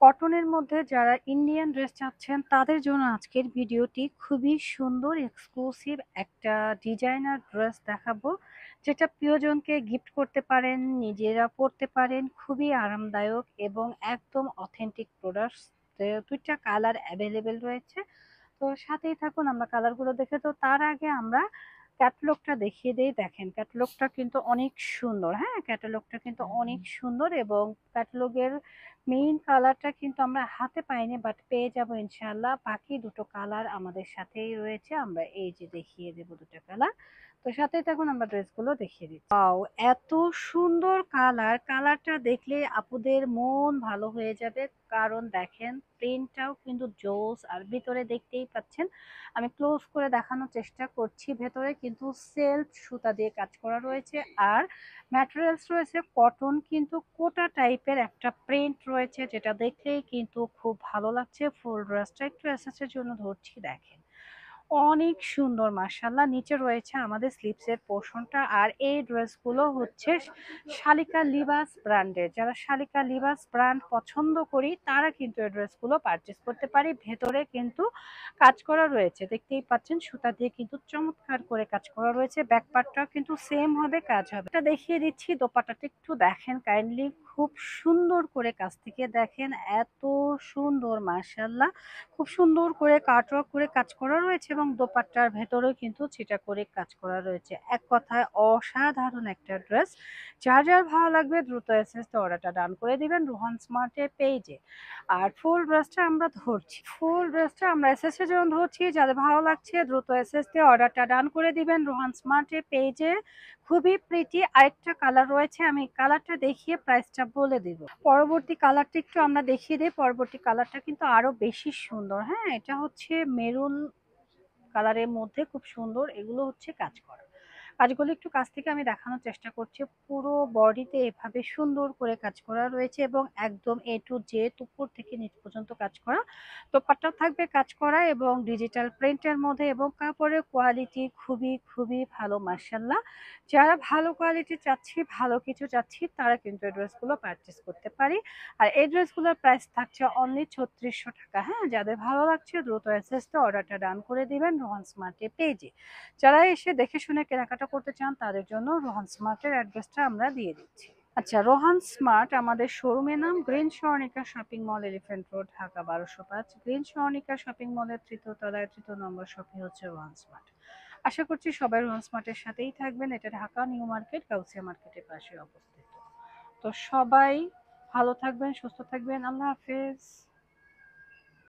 কটনের মধ্যে যারা ইন্ডিয়ান ড্রেস চাচ্ছেন তাদের জন্য আজকের ভিডিওটি খুবই সুন্দর এক্সক্লুসিভ একটা ডিজাইনার ড্রেস দেখাবো, যেটা প্রিয়জনকে গিফট করতে পারেন, নিজেরা পরতে পারেন। খুবই আরামদায়ক এবং একদম অথেন্টিক প্রোডাক্টস। দুইটা কালার অ্যাভেলেবেল রয়েছে, তো সাথেই থাকুন, আমরা কালারগুলো দেখে। তো তার আগে আমরা ক্যাটালগটা দেখিয়ে দেই। দেখেন, ক্যাটালগটা কিন্তু অনেক সুন্দর। হ্যাঁ, ক্যাটালগটা কিন্তু অনেক সুন্দর এবং ক্যাটালগের মেইন কালারটা কিন্তু আমরা হাতে পাইনি, বাট পেয়ে যাব ইনশাল্লাহ। বাকি দুটো কালার আমাদের সাথেই রয়েছে, আমরা এই যে দেখিয়ে দেবো দুটো কালার। তো সাথেই থাকুন, আমরা ড্রেসগুলো দেখিয়ে দিচ্ছি। ওয়াও, এত সুন্দর কালার! কালারটা দেখলে আপুদের মন ভালো হয়ে যাবে, কারণ দেখেন প্রিন্টটাও কিন্তু জোস। আর ভিতরে দেখতেই পাচ্ছেন, আমি ক্লোজ করে দেখানোর চেষ্টা করছি, ভেতরে কিন্তু সেলফ সুতা দিয়ে কাজ করা রয়েছে। আর ম্যাটেরিয়ালস রয়েছে কটন, কিন্তু কোটা টাইপের একটা প্রিন্ট রয়েছে, যেটা দেখলেই কিন্তু খুব ভালো লাগছে। ফুল ড্রেসটা একটু এসেসের জন্য ধরছি, দেখেন অনেক সুন্দর মাশাআল্লাহ। নিচে রয়েছে আমাদের স্লিপসের পোর্শনটা। আর এই ড্রেসগুলো হচ্ছে শালিকা লিবাস ব্র্যান্ডের। যারা শালিকা লিবাস ব্র্যান্ড পছন্দ করি তারা কিন্তু এই ড্রেসগুলো পারচেস করতে পারি। ভেতরে কিন্তু কাজ করা রয়েছে, দেখতেই পাচ্ছেন সুতা দিয়ে কিন্তু চমৎকার করে কাজ করা রয়েছে। ব্যাক পার্টটাও কিন্তু সেম হবে, কাজ হবে। এটা দেখিয়ে দিচ্ছি, দোপাট্টাটা একটু দেখেন কাইন্ডলি, খুব সুন্দর করে কাছ থেকে দেখেন, এত সুন্দর মাশাআল্লাহ। খুব সুন্দর করে কাটওয়ার্ক করে কাজ করা রয়েছে এবং দোপাট্টার ভেতরেও কিন্তু ছিটা করে কাজ করা রয়েছে। এক কথায় অসাধারণ একটা ড্রেস। যার যার ভালো লাগবে দ্রুত এসএস তে অর্ডারটা ডান করে দিবেন রোহান স্মার্টের পেজে। আর ফুল ড্রেসটা আমরা ধরছি, ফুল ড্রেসটা আমরা এসএস এর জন্য ধরছি। যাদের ভালো লাগছে দ্রুত এসএস তে অর্ডারটা ডান করে দিবেন রোহান স্মার্টের পেজে। খুবই প্রিটি আরেকটা কালার রয়েছে, আমি কালারটা দেখিয়ে প্রাইসটা বলে দিব। পরবর্তী কালারটা একটু আমরা দেখিয়ে দিই। পরবর্তী কালারটা কিন্তু আরো বেশি সুন্দর। হ্যাঁ, এটা হচ্ছে মেরুন কালারের মধ্যে, খুব সুন্দর। এগুলো হচ্ছে কাজ করা, কাজগুলো একটু কাছ থেকে আমি দেখানোর চেষ্টা করছি। পুরো বডিতে এভাবে সুন্দর করে কাজ করা রয়েছে এবং একদম এ টু জেড উপর থেকে নিচ পর্যন্ত কাজ করা। দোপাট্টাও থাকবে কাজ করা এবং ডিজিটাল প্রিন্টের মধ্যে, এবং কাপড়ের কোয়ালিটি খুবই খুবই ভালো মাশাআল্লাহ। যারা ভালো কোয়ালিটি চাচ্ছি, ভালো কিছু চাচ্ছি, তারা কিন্তু এই ড্রেসগুলো পারচেস করতে পারি। আর এই ড্রেসগুলোর প্রাইস থাকছে অনলি ৩৬০০ টাকা। হ্যাঁ, যাদের ভালো লাগছে দ্রুত এসএসতে অর্ডারটা ডান করে দিবেন রোহান স্মার্টের পেজে। যারা এসে দেখে শুনে কেনাকাটা করতে চান তাদের জন্য রোহান স্মার্টের অ্যাড্রেসটা আমরা দিয়ে দিচ্ছি। আচ্ছা, রোহান স্মার্ট আমাদের শোরুমের নাম green Swarnika shopping mall, elephant road, Dhaka ১২০৫। Green Swarnika shopping মলের ৩য় তলায় ৩য় নম্বর শপই হচ্ছে রোহান স্মার্ট। আশা করছি সবাই রোহান স্মার্টের সাথেই থাকবেন। এটা ঢাকা নিউ মার্কেট, গাউসিয়া মার্কেটের পাশে অবস্থিত। তো সবাই ভালো থাকবেন, সুস্থ থাকবেন। আল্লাহ হাফেজ।